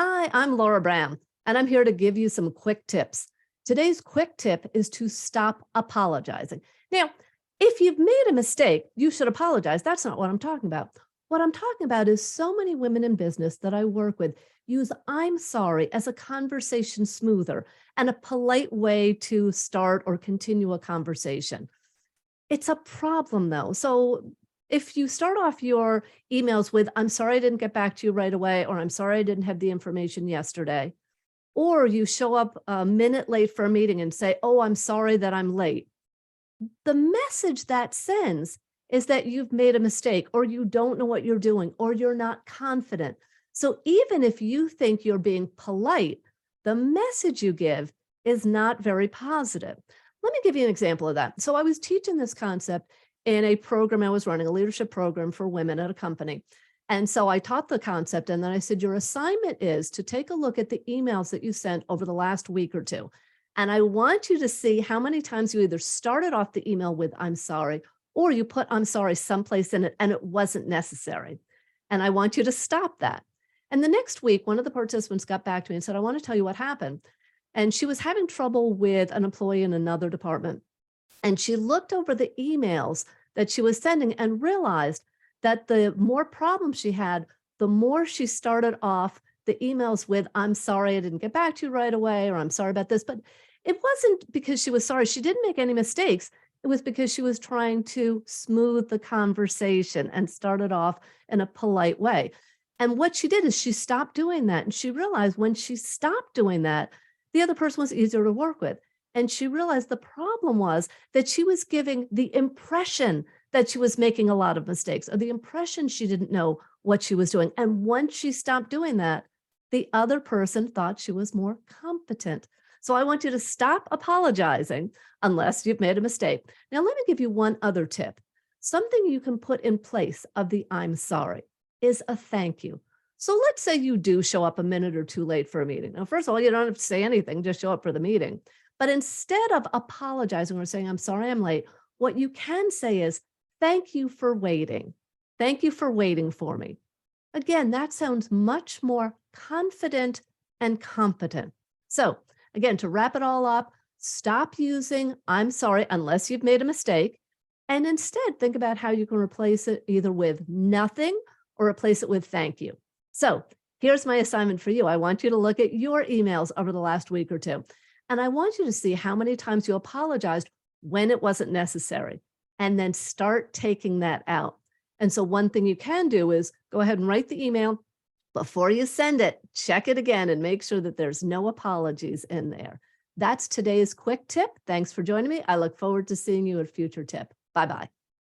Hi, I'm Laura Browne, and I'm here to give you some quick tips. Today's quick tip is to stop apologizing. Now, if you've made a mistake, you should apologize. That's not what I'm talking about. What I'm talking about is so many women in business that I work with use I'm sorry as a conversation smoother and a polite way to start or continue a conversation. It's a problem though. So if you start off your emails with, I'm sorry I didn't get back to you right away, or I'm sorry I didn't have the information yesterday, or you show up a minute late for a meeting and say, oh, I'm sorry that I'm late. The message that sends is that you've made a mistake, or you don't know what you're doing, or you're not confident. So even if you think you're being polite, the message you give is not very positive. Let me give you an example of that. So I was teaching this concept in a program I was running, a leadership program for women at a company. And so I taught the concept, and then I said, your assignment is to take a look at the emails that you sent over the last week or two. And I want you to see how many times you either started off the email with, I'm sorry, or you put, I'm sorry, someplace in it, and it wasn't necessary. And I want you to stop that. And the next week, one of the participants got back to me and said, I want to tell you what happened. And she was having trouble with an employee in another department. And she looked over the emails that she was sending and realized that the more problems she had, the more she started off the emails with, I'm sorry I didn't get back to you right away, or I'm sorry about this. But it wasn't because she was sorry. She didn't make any mistakes. It was because she was trying to smooth the conversation and started off in a polite way. And what she did is she stopped doing that. And she realized when she stopped doing that, the other person was easier to work with. And she realized the problem was that she was giving the impression that she was making a lot of mistakes, or the impression she didn't know what she was doing. And once she stopped doing that, the other person thought she was more competent. So I want you to stop apologizing unless you've made a mistake. Now, let me give you one other tip. Something you can put in place of the I'm sorry is a thank you. So let's say you do show up a minute or two late for a meeting. Now, first of all, you don't have to say anything, just show up for the meeting. But instead of apologizing or saying, I'm sorry I'm late, what you can say is, thank you for waiting. Thank you for waiting for me. Again, that sounds much more confident and competent. So again, to wrap it all up, stop using I'm sorry unless you've made a mistake, and instead think about how you can replace it either with nothing or replace it with thank you. So here's my assignment for you. I want you to look at your emails over the last week or two. And I want you to see how many times you apologized when it wasn't necessary, and then start taking that out. And so one thing you can do is go ahead and write the email. Before you send it, check it again and make sure that there's no apologies in there. That's today's quick tip. Thanks for joining me. I look forward to seeing you at a future tip. Bye-bye.